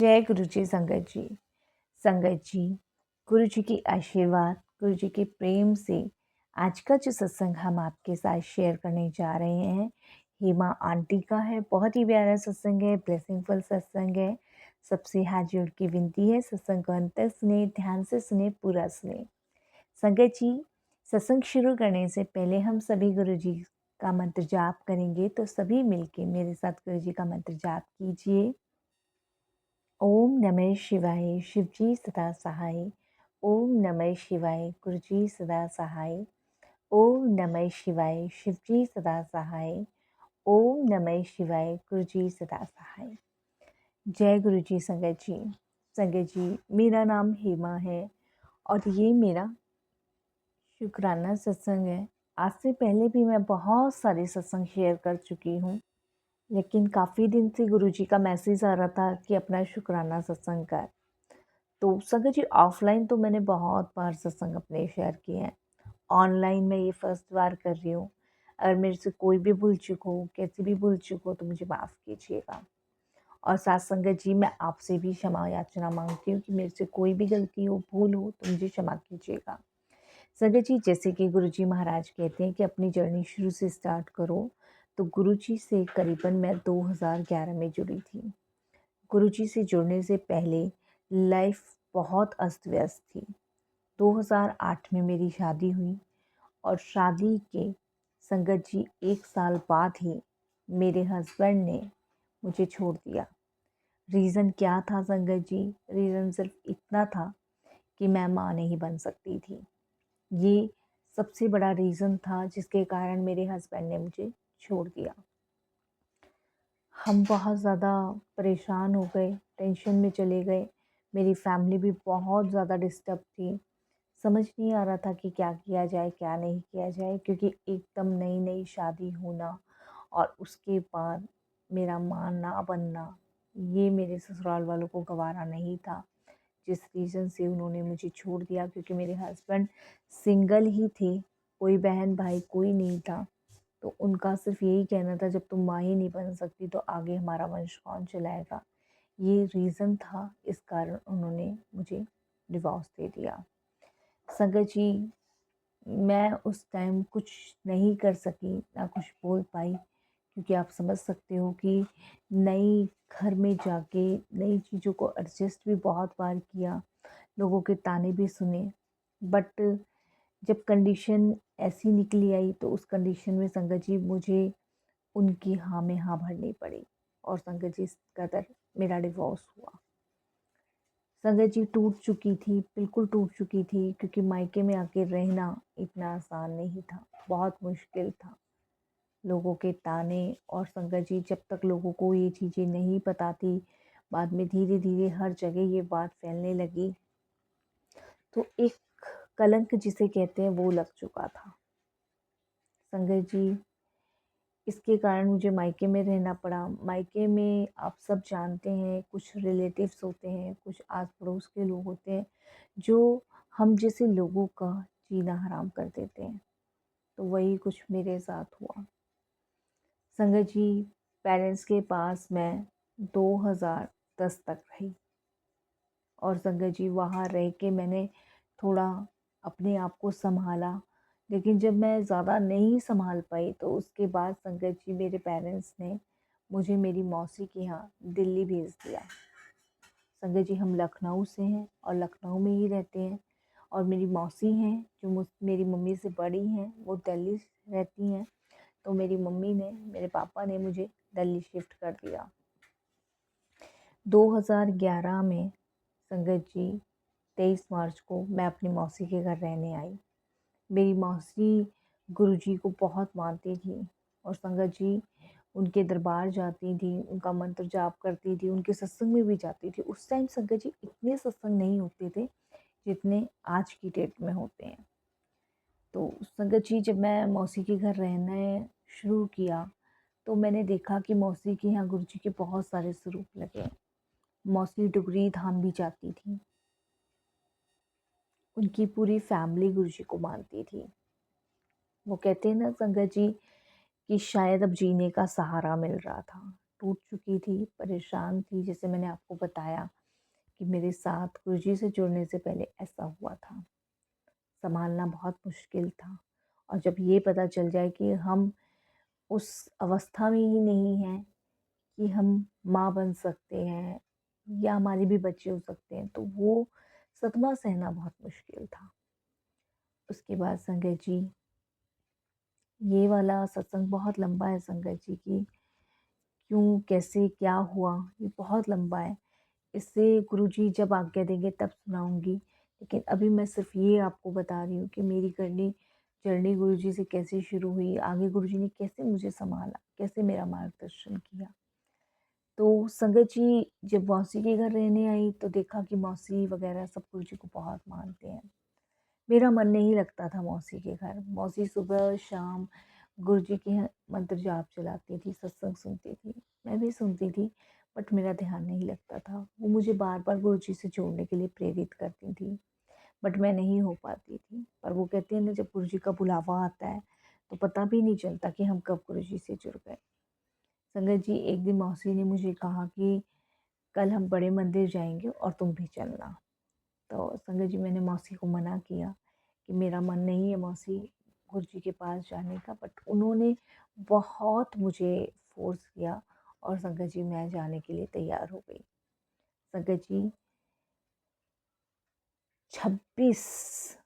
जय गुरु जी। संगत जी, गुरु जी की आशीर्वाद, गुरु जी के प्रेम से आज का जो सत्संग हम आपके साथ शेयर करने जा रहे हैं, हेमा आंटी का है। बहुत ही प्यारा सत्संग है, ब्लेसिंगफुल सत्संग है। सबसे हाथ जोड़ के विनती है, सत्संग को अंत तक सुने, ध्यान से सुने, पूरा सुने। संगत जी, सत्संग शुरू करने से पहले हम सभी गुरु जी का मंत्र जाप करेंगे, तो सभी मिलके मेरे साथ गुरु जी का मंत्र जाप कीजिए। ओम नमः शिवाय, शिवजी सदा सहाय। ओम नमः शिवाय, गुरुजी सदा सहाय। ओम नमः शिवाय, शिवजी सदा सहाय। ओम नमः शिवाय, गुरुजी सदा सहाय। जय गुरु जी। संगत जी, मेरा नाम हेमा है और ये मेरा शुक्राना सत्संग है। आज से पहले भी मैं बहुत सारे सत्संग शेयर कर चुकी हूँ, लेकिन काफ़ी दिन से गुरुजी का मैसेज आ रहा था कि अपना शुक्राना सत्संग कर। तो संगत जी, ऑफलाइन तो मैंने बहुत बार सत्संग अपने शेयर किए हैं। ऑनलाइन मैं ये फर्स्ट बार कर रही हूँ। अगर मेरे से कोई भी भूल चूक हो, कैसे भी भूल चूक हो, तो मुझे माफ़ कीजिएगा। और साथ संगत जी, मैं आपसे भी क्षमा याचना मांगती हूँ कि मेरे से कोई भी गलती हो, भूल हो, तो मुझे क्षमा कीजिएगा। संगत जी, जैसे कि गुरुजी महाराज कहते हैं कि अपनी जर्नी शुरू से स्टार्ट करो, तो गुरुजी से करीबन मैं 2011 में जुड़ी थी। गुरुजी से जुड़ने से पहले लाइफ बहुत अस्त व्यस्त थी। 2008 में मेरी शादी हुई और शादी के संगत जी 1 साल बाद ही मेरे हस्बैंड ने मुझे छोड़ दिया। रीज़न क्या था संगत जी? रीज़न सिर्फ इतना था कि मैं माँ नहीं बन सकती थी। ये सबसे बड़ा रीज़न था जिसके कारण मेरे हस्बैंड ने मुझे छोड़ दिया। हम बहुत ज़्यादा परेशान हो गए, टेंशन में चले गए। मेरी फैमिली भी बहुत ज़्यादा डिस्टर्ब थी। समझ नहीं आ रहा था कि क्या किया जाए, क्या नहीं किया जाए, क्योंकि एकदम नई-नई शादी होना और उसके बाद मेरा माँ ना बनना, ये मेरे ससुराल वालों को गवारा नहीं था। जिस रीज़न से उन्होंने मुझे छोड़ दिया, क्योंकि मेरे हस्बैंड सिंगल ही थे, कोई बहन भाई कोई नहीं था। तो उनका सिर्फ यही कहना था, जब तुम माँ ही नहीं बन सकती तो आगे हमारा वंश कौन चलाएगा। ये रीज़न था, इस कारण उन्होंने मुझे डिवोर्स दे दिया। संगत जी, मैं उस टाइम कुछ नहीं कर सकी, ना कुछ बोल पाई, क्योंकि आप समझ सकते हो कि नई घर में जाके नई चीज़ों को एडजस्ट भी बहुत बार किया, लोगों के ताने भी सुने। बट जब कंडीशन ऐसी निकली आई, तो उस कंडीशन में संगत जी मुझे उनकी हाँ में हाँ भरनी पड़ी और संगत जी इस कदर मेरा डिवोर्स हुआ। संगत जी टूट चुकी थी, बिल्कुल टूट चुकी थी, क्योंकि मायके में आके रहना इतना आसान नहीं था, बहुत मुश्किल था। लोगों के ताने, और संगत जी जब तक लोगों को ये चीज़ें नहीं पता थी, बाद में धीरे धीरे हर जगह ये बात फैलने लगी, तो एक कलंक जिसे कहते हैं वो लग चुका था। संगत जी, इसके कारण मुझे मायके में रहना पड़ा। मायके में आप सब जानते हैं, कुछ रिलेटिव्स होते हैं, कुछ आस पड़ोस के लोग होते हैं, जो हम जैसे लोगों का जीना हराम कर देते हैं। तो वही कुछ मेरे साथ हुआ। संगत जी, पेरेंट्स के पास मैं 2010 तक रही, और संगत जी वहाँ रह के मैंने थोड़ा अपने आप को संभाला। लेकिन जब मैं ज़्यादा नहीं संभाल पाई, तो उसके बाद संगत जी मेरे पेरेंट्स ने मुझे मेरी मौसी के यहाँ दिल्ली भेज दिया। संगत जी, हम लखनऊ से हैं और लखनऊ में ही रहते हैं, और मेरी मौसी हैं जो मेरी मम्मी से बड़ी हैं, वो दिल्ली रहती हैं। तो मेरी मम्मी ने, मेरे पापा ने मुझे दिल्ली शिफ्ट कर दिया 2011 में। संगत जी 23 मार्च को मैं अपनी मौसी के घर रहने आई। मेरी मौसी गुरुजी को बहुत मानती थी, और संगत जी उनके दरबार जाती थी, उनका मंत्र जाप करती थी, उनके सत्संग में भी जाती थी। उस टाइम संगत जी इतने सत्संग नहीं होते थे जितने आज की डेट में होते हैं। तो संगत जी, जब मैं मौसी के घर रहना शुरू किया, तो मैंने देखा कि मौसी के यहाँ गुरुजी के बहुत सारे स्वरूप लगे। मौसी डुगरी धाम भी जाती थी, उनकी पूरी फैमिली गुरुजी को मानती थी। वो कहते हैं ना संगत जी, कि शायद अब जीने का सहारा मिल रहा था। टूट चुकी थी, परेशान थी, जैसे मैंने आपको बताया कि मेरे साथ गुरुजी से जुड़ने से पहले ऐसा हुआ था। सँभालना बहुत मुश्किल था और जब ये पता चल जाए कि हम उस अवस्था में ही नहीं हैं कि हम माँ बन सकते हैं या हमारे भी बच्चे हो सकते हैं, तो वो सदमा सहना बहुत मुश्किल था। उसके बाद संगत जी, ये वाला सत्संग बहुत लंबा है संगत जी कि क्यों, कैसे, क्या हुआ, ये बहुत लंबा है। इसे गुरुजी जब आज्ञा देंगे तब सुनाऊँगी। लेकिन अभी मैं सिर्फ़ ये आपको बता रही हूँ कि मेरी जर्नी गुरुजी से कैसे शुरू हुई, आगे गुरुजी ने कैसे मुझे सँभाला, कैसे मेरा मार्गदर्शन किया। तो संगत जी, जब मौसी के घर रहने आई तो देखा कि मौसी वग़ैरह सब गुरुजी को बहुत मानते हैं। मेरा मन नहीं लगता था मौसी के घर। मौसी सुबह-शाम गुरुजी के मंत्र जाप चलाती थी, सत्संग सुनती थी। मैं भी सुनती थी, बट मेरा ध्यान नहीं लगता था। वो मुझे बार-बार गुरुजी से जोड़ने के लिए प्रेरित करती थी, बट मैं नहीं हो पाती थी। पर वो कहते हैं ना, जब गुरुजी का बुलावा आता है, तो पता भी नहीं चलता कि हम कब गुरुजी से जुड़ गए। संगत जी, एक दिन मौसी ने मुझे कहा कि कल हम बड़े मंदिर जाएँगे और तुम भी चलना। तो संगत जी, मैंने मौसी को मना किया कि मेरा मन नहीं है मौसी गुरुजी के पास जाने का, बट उन्होंने बहुत मुझे फ़ोर्स किया और संगत जी मैं जाने के लिए तैयार हो गई। संगत जी, 26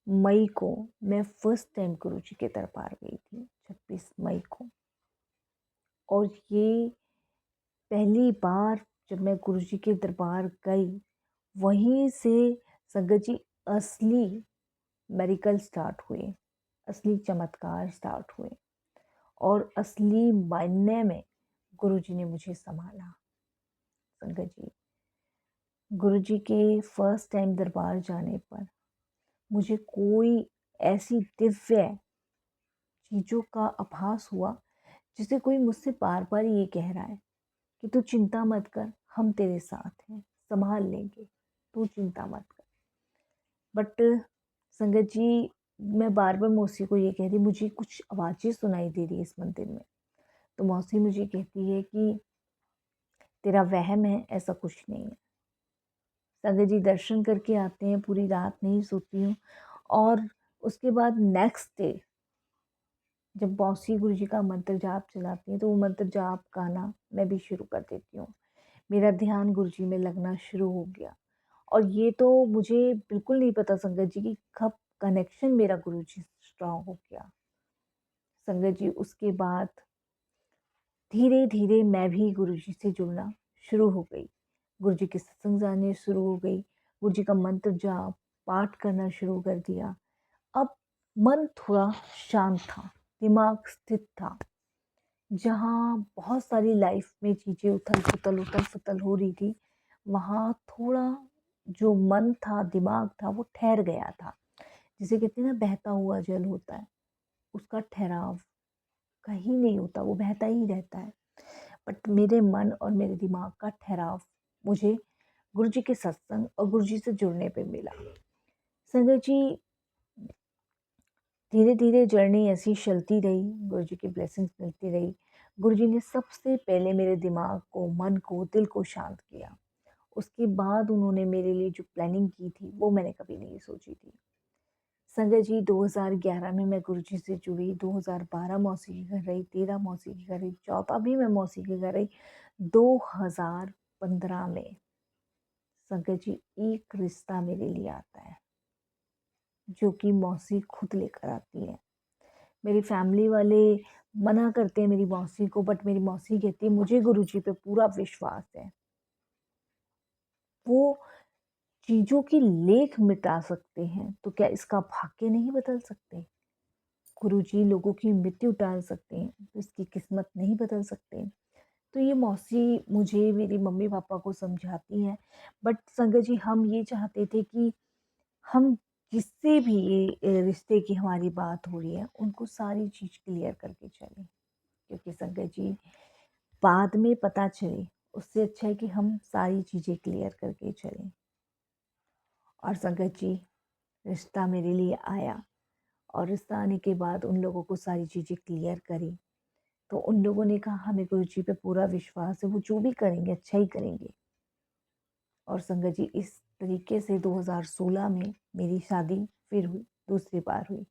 मई को मैं फर्स्ट टाइम गुरुजी के दरबार गई थी, 26 मई को। और ये पहली बार जब मैं गुरुजी के दरबार गई, वहीं से संगत जी असली मेरिकल स्टार्ट हुए, असली चमत्कार स्टार्ट हुए और असली मायने में गुरुजी ने मुझे सँभाला। संगत जी, गुरुजी के फर्स्ट टाइम दरबार जाने पर मुझे कोई ऐसी दिव्य चीज़ों का आभास हुआ, जिसे कोई मुझसे बार-बार ये कह रहा है कि तू चिंता मत कर, हम तेरे साथ हैं, सँभाल लेंगे, तू चिंता मत कर। बट संगत जी, मैं बार-बार मौसी को ये कह रही, मुझे कुछ आवाज़ें सुनाई दे रही है इस मंदिर में। तो मौसी मुझे कहती है कि तेरा वहम है, ऐसा कुछ नहीं है। संगत जी, दर्शन करके आते हैं, पूरी रात नहीं सोती हूँ और उसके बाद नेक्स्ट डे जब मौसी गुरुजी का मंत्र जाप चलाती हैं, तो वो मंत्र जाप गाना मैं भी शुरू कर देती हूँ। मेरा ध्यान गुरुजी में लगना शुरू हो गया और ये तो मुझे बिल्कुल नहीं पता संगत जी कि कब कनेक्शन मेरा गुरुजी से स्ट्रॉन्ग हो गया। संगत जी, उसके बाद धीरे-धीरे मैं भी गुरुजी से जुड़ना शुरू हो गई। गुरुजी के सत्संग जाने शुरू हो गई, गुरुजी का मंत्र जाप, पाठ करना शुरू कर दिया। अब मन थोड़ा शांत था, दिमाग स्थिर था। जहाँ बहुत सारी लाइफ में चीज़ें उथल-पुथल हो रही थी, वहाँ थोड़ा जो मन था, दिमाग था, वो ठहर गया था। जिसे कहते हैं ना, बहता हुआ जल होता है, उसका ठहराव कहीं नहीं होता, वो बहता ही रहता है। बट मेरे मन और मेरे दिमाग का ठहराव मुझे गुरुजी के सत्संग और गुरुजी से जुड़ने पे मिला। संगत जी, धीरे-धीरे जर्नी ऐसी चलती रही, गुरुजी की ब्लेसिंग्स मिलती रही। गुरुजी ने सबसे पहले मेरे दिमाग को, मन को, दिल को शांत किया। उसके बाद उन्होंने मेरे लिए जो प्लानिंग की थी, वो मैंने कभी नहीं सोची थी। संगत जी, 2011 में मैं गुरुजी से जुड़ी, 2012 मौसी के घर रही, 13 मौसी के घर रही, 14 भी मैं मौसी के घर रही। 2015 में संगत जी, एक रिश्ता मेरे लिए आता है, जो कि मौसी खुद लेकर आती है। मेरी फैमिली वाले मना करते हैं मेरी मौसी को, बट मेरी मौसी कहती है मुझे गुरुजी पे पूरा विश्वास है। वो चीज़ों की लेख मिटा सकते हैं, तो क्या इसका भाग्य नहीं बदल सकते? गुरुजी लोगों की मृत्यु टाल सकते हैं, तो इसकी किस्मत नहीं बदल सकते? तो ये मौसी मुझे, मेरी मम्मी-पापा को समझाती हैं। बट संगत जी, हम ये चाहते थे कि हम जिससे भी ये रिश्ते की हमारी बात हो रही है, उनको सारी चीज़ क्लियर करके चलें। क्योंकि संगत जी, बाद में पता चले, उससे अच्छा है कि हम सारी चीज़ें क्लियर करके चलें। और संगत जी, रिश्ता मेरे लिए आया और रिश्ता आने के बाद उन लोगों को सारी चीज़ें क्लियर करी। तो उन लोगों ने कहा हमें गुरुजी पे पूरा विश्वास है, वो जो भी करेंगे अच्छा ही करेंगे। और संगत जी इस तरीके से 2016 में मेरी शादी फिर हुई, दूसरी बार हुई।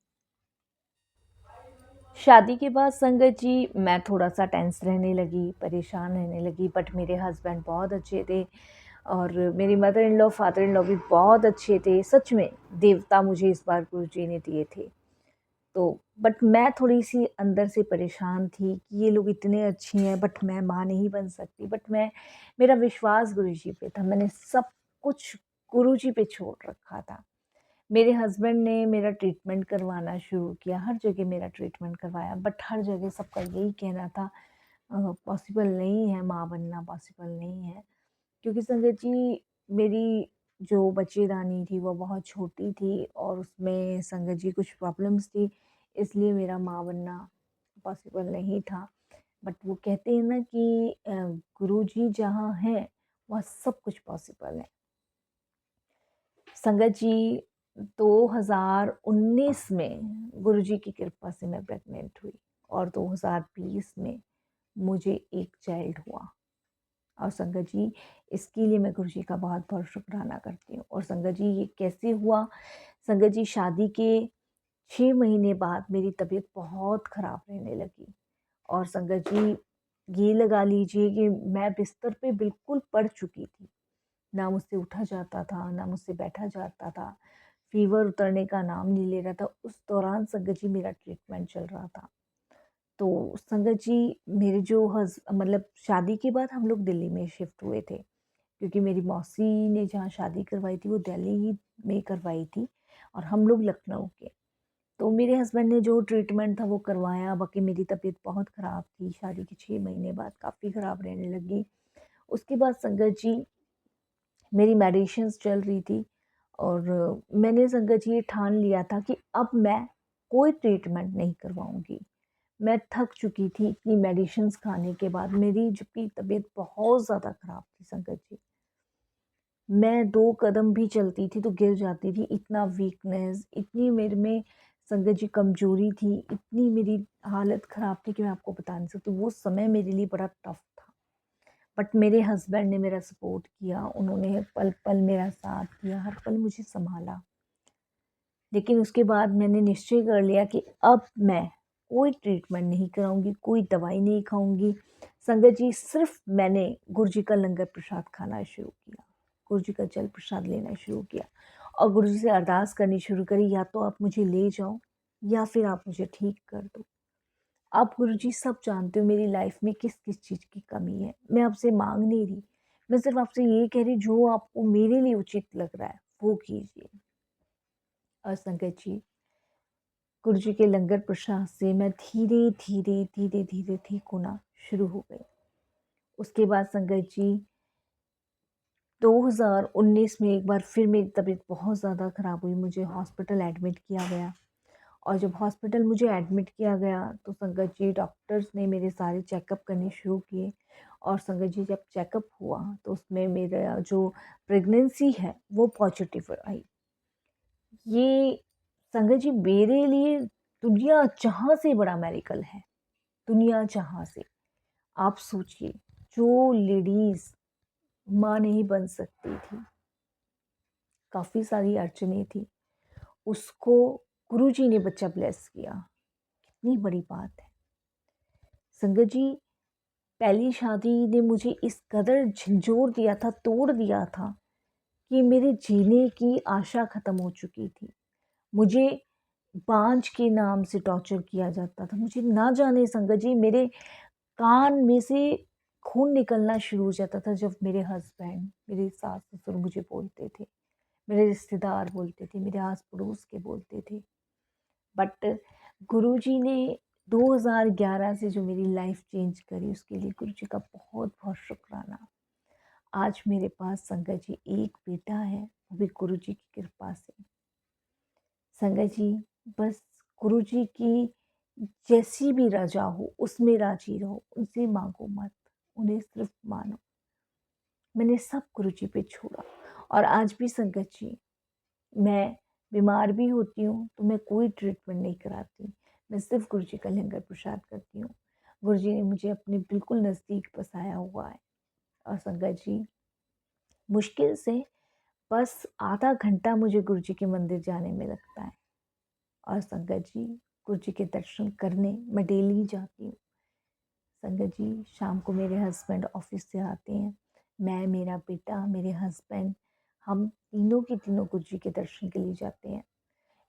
शादी के बाद संगत जी मैं थोड़ा-सा टेंस रहने लगी, परेशान रहने लगी, बट मेरे हस्बैंड बहुत अच्छे थे और मेरी mother in law, father in law भी बहुत अच्छे थे। सच में देवता मुझे इस बार गुरुजी ने दिए थे। तो बट मैं थोड़ी-सी अंदर से परेशान थी कि ये लोग इतने अच्छे हैं बट मैं माँ नहीं बन सकती। बट मेरा विश्वास गुरुजी पे था। मैंने सब कुछ गुरुजी पे छोड़ रखा था। मेरे हस्बैंड ने मेरा ट्रीटमेंट करवाना शुरू किया, हर जगह मेरा ट्रीटमेंट करवाया बट हर जगह सबका यही कहना था पॉसिबल नहीं है माँ बनना, पॉसिबल नहीं है। क्योंकि संगत जी मेरी जो बच्चेदानी थी वो बहुत छोटी थी और उसमें संगत जी कुछ प्रॉब्लम्स थी, इसलिए मेरा माँ बनना पॉसिबल नहीं था। बट वो कहते हैं ना कि गुरुजी जहाँ हैं, वहाँ सब कुछ पॉसिबल है। संगत जी 2019 में गुरुजी की कृपा से मैं प्रेग्नेंट हुई और 2020 में मुझे एक चाइल्ड हुआ। और संगत जी इसके लिए मैं गुरुजी का बहुत-बहुत शुक्राना करती हूँ। और संगत जी ये कैसे हुआ? संगत जी शादी के 6 महीने बाद मेरी तबीयत बहुत ख़राब रहने लगी और संगत जी ये लगा लीजिए कि मैं बिस्तर पे बिल्कुल पड़ चुकी थी। ना मुझसे उठा जाता था, ना मुझसे बैठा जाता था। फ़ीवर उतरने का नाम नहीं ले रहा था। उस दौरान संगत जी मेरा ट्रीटमेंट चल रहा था। तो संगत जी मेरे जो मतलब शादी के बाद हम लोग दिल्ली में शिफ्ट हुए थे। क्योंकि मेरी मौसी ने जहाँ शादी करवाई थी वो दिल्ली ही में करवाई थी और हम लोग लखनऊ के। तो मेरे हस्बैंड ने जो ट्रीटमेंट था वो करवाया, बाकी मेरी तबीयत बहुत ख़राब थी, शादी के 6 महीने बाद काफ़ी ख़राब रहने लगी। उसके बाद संगत जी मेरी मेडिसिन्स चल रही थी और मैंने संगत जी ये ठान लिया था कि अब मैं कोई ट्रीटमेंट नहीं करवाऊँगी। मैं थक चुकी थी इतनी मेडिसिन्स खाने के बाद, मेरी जबकि तबीयत बहुत ज़्यादा ख़राब थी संगत जी। मैं 2 कदम भी चलती थी तो गिर जाती थी, इतना वीकनेस, इतनी मेरे में संगत जी कमज़ोरी थी, इतनी मेरी हालत ख़राब थी कि मैं आपको बता नहीं सकती। वो समय मेरे लिए बड़ा टफ़ था। बट मेरे हस्बैंड ने मेरा सपोर्ट किया, उन्होंने पल-पल मेरा साथ दिया, हर पल मुझे सँभाला। लेकिन उसके बाद मैंने निश्चय कर लिया कि अब मैं कोई ट्रीटमेंट नहीं कराऊँगी, कोई दवाई नहीं खाऊँगी। संगत जी सिर्फ़ मैंने गुरुजी का लंगर प्रसाद खाना शुरू किया, गुरुजी का जल प्रसाद लेना शुरू किया और गुरुजी से अरदास करनी शुरू करी, या तो आप मुझे ले जाओ या फिर आप मुझे ठीक कर दो। आप गुरुजी सब जानते हो मेरी लाइफ़ में किस-किस चीज़ की कमी है। मैं आपसे माँग नहीं रही, मैं सिर्फ़ आपसे ये कह रही जो आपको मेरे लिए उचित लग रहा है, वो कीजिए। और संगत जी गुरुजी के लंगर प्रसाद से मैं धीरे-धीरे ठीक होना शुरू हो गई। उसके बाद संगत जी 2019 में एक बार फिर मेरी तबीयत बहुत ज़्यादा ख़राब हुई, मुझे हॉस्पिटल एडमिट किया गया और जब हॉस्पिटल मुझे एडमिट किया गया तो संगत जी डॉक्टर्स ने मेरे सारे चेकअप करने शुरू किए और संगत जी जब चेकअप हुआ तो उसमें मेरा जो प्रेगनेंसी है वो पॉजिटिव आई। ये संगत जी मेरे लिए दुनिया जहाँ से बड़ा मेडिकल है, दुनिया जहाँ से। आप सोचिए जो लेडीज़ माँ नहीं बन सकती थी, काफ़ी सारी अड़चनें थी, उसको गुरुजी ने बच्चा ब्लेस किया, कितनी बड़ी बात है। संगत जी पहली शादी ने मुझे इस कदर झंझोर दिया था, तोड़ दिया था कि मेरे जीने की आशा ख़त्म हो चुकी थी। मुझे बाँझ के नाम से टॉर्चर किया जाता था। मुझे ना जाने संगत जी मेरे कान में से खून निकलना शुरू हो जाता था जब मेरे हस्बैंड, मेरे सास-ससुर मुझे बोलते थे, मेरे रिश्तेदार बोलते थे, मेरे आस-पड़ोस के बोलते थे। बट गुरुजी ने 2011 से जो मेरी लाइफ़ चेंज करी उसके लिए गुरुजी का बहुत-बहुत शुकराना। आज मेरे पास संगत जी एक बेटा है, वो भी गुरुजी की कृपा से। संगत जी बस गुरुजी की जैसी भी रज़ा हो उसमें राज़ी रहो, उनसे माँगो मत, उन्हें सिर्फ़ मानो। मैंने सब गुरुजी पे छोड़ा और आज भी संगत जी मैं बीमार भी होती हूँ तो मैं कोई ट्रीटमेंट नहीं कराती। मैं सिर्फ़ गुरुजी का लंगर प्रसाद करती हूँ। गुरुजी ने मुझे अपने बिल्कुल नज़दीक बसाया हुआ है। और संगत जी, मुश्किल से बस आधा घंटा मुझे गुरुजी के मंदिर जाने में लगता है। और संगत जी, गुरुजी के दर्शन करने मैं डेली जाती हूँ। संगत जी, शाम को मेरे हस्बैंड ऑफिस से आते हैं, मैं, मेरा बेटा, मेरे हस्बैंड, हम तीनों के तीनों गुरुजी के दर्शन के लिए जाते हैं।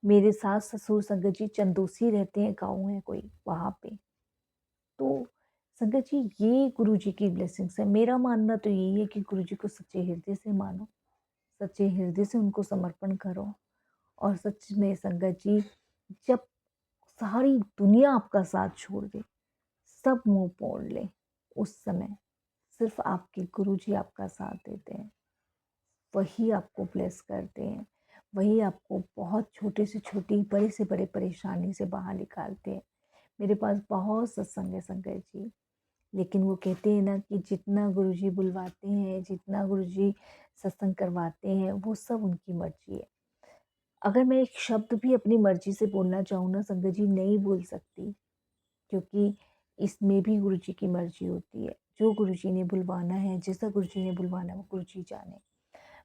मेरे सास-ससुर संगत जी चंदोसी रहते हैं, गाँव है कोई वहाँ पे। तो संगत जी, ये गुरुजी की ब्लेसिंग्स है। मेरा मानना तो यही है कि गुरुजी को सच्चे हृदय से मानो, सच्चे हृदय से उनको समर्पण करो। और सच में संगत जी, जब सारी दुनिया आपका साथ छोड़ दे, सब मुँह मोड़ ले, उस समय सिर्फ़ आपके गुरुजी आपका साथ देते हैं। वही आपको ब्लेस करते हैं, वही आपको बहुत छोटे से छोटी, बड़े से बड़े परेशानी से बाहर निकालते हैं। मेरे पास बहुत सत्संग है संगत जी, लेकिन वो कहते हैं ना कि जितना गुरुजी बुलवाते हैं, जितना गुरुजी सत्संग करवाते हैं, वो सब उनकी मर्ज़ी है। अगर मैं एक शब्द भी अपनी मर्ज़ी से बोलना चाहूँ ना संगत जी, नहीं बोल सकती, क्योंकि इसमें भी गुरुजी की मर्ज़ी होती है। जो गुरुजी ने बुलवाना है, जैसा गुरुजी ने बुलवाना है, वो गुरुजी जाने।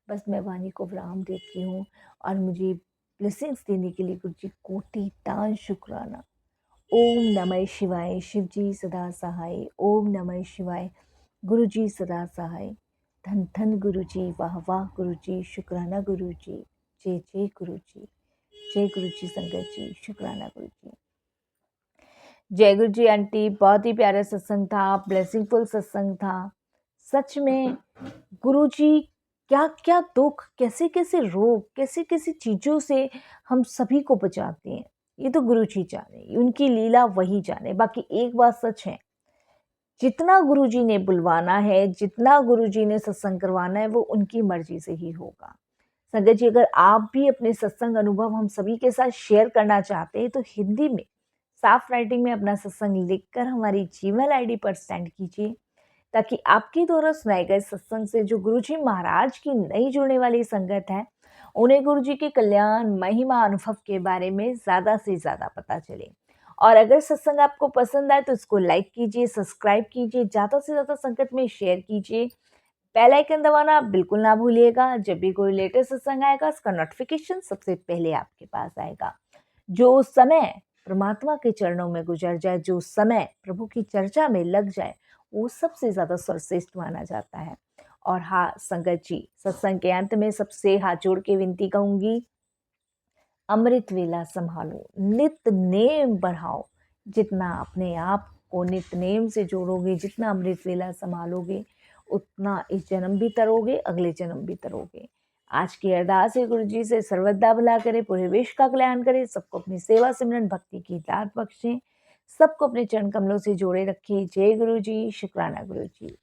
बस मैं वाणी को विराम देती हूँ और मुझे ब्लेसिंग्स देने के लिए गुरुजी कोटि-तान शुक्राना। ओम नमः शिवाय, शिव जी सदा सहाय। ओम नमः शिवाय, गुरु जी सदा सहाय। धन धन गुरु जी, वाह वाह गुरु जी, शुक्राना गुरु जी। जय जय गुरु जी, जय गुरु जी संगत जी, शुक्राना गुरु जी। जय गुरु जी आंटी, बहुत ही प्यारा सत्संग था, ब्लेसिंगफुल सत्संग था। सच में गुरु जी क्या क्या दुख, कैसे कैसे रोग, कैसे कैसे चीज़ों से हम सभी को बचाते हैं, ये तो गुरु जी जाने, उनकी लीला वही जाने। बाकी एक बात सच है, जितना गुरुजी ने बुलवाना है, जितना गुरुजी ने सत्संग करवाना है, वो उनकी मर्जी से ही होगा। संगत जी, अगर आप भी अपने सत्संग अनुभव हम सभी के साथ शेयर करना चाहते हैं, तो हिंदी में साफ राइटिंग में अपना सत्संग लिखकर हमारी जीमेल आईडी पर सेंड कीजिए, ताकि आपके द्वारा सुनाए गए सत्संग से जो गुरुजी महाराज की नई जुड़ने वाली संगत है, उन्हें गुरुजी के कल्याण, महिमा, अनुभव के बारे में ज़्यादा से ज़्यादा पता चले। और अगर सत्संग आपको पसंद आए तो इसको लाइक कीजिए, सब्सक्राइब कीजिए, ज़्यादा से ज़्यादा संगत में शेयर कीजिए। बेल आइकन दबाना बिल्कुल ना भूलिएगा। जब भी कोई लेटेस्ट सत्संग आएगा, उसका नोटिफिकेशन सबसे पहले आपके पास आएगा। जो समय परमात्मा के चरणों में गुजर जाए, जो समय प्रभु की चर्चा में लग जाए, वो सबसे ज़्यादा सर्वश्रेष्ठ माना जाता है। और हाँ संगत जी, सत्संग के अंत में सबसे हाथ जोड़ के विनती कहूँगी, अमृत वेला संभालो, नित नेम बढ़ाओ। जितना अपने आप को नित नेम से जोड़ोगे, जितना अमृत वेला संभालोगे, उतना इस जन्म भी तरोगे, अगले जन्म भी तरोगे। आज की अरदास है गुरु जी से, सर्वदा भला करे, पूरे विश्व का कल्याण करे, सबको अपनी सेवा सिमरन भक्ति की दात बख्शे, सबको अपने चरण कमलों से जोड़े रखे। जय गुरु जी, शुक्राना गुरु जी।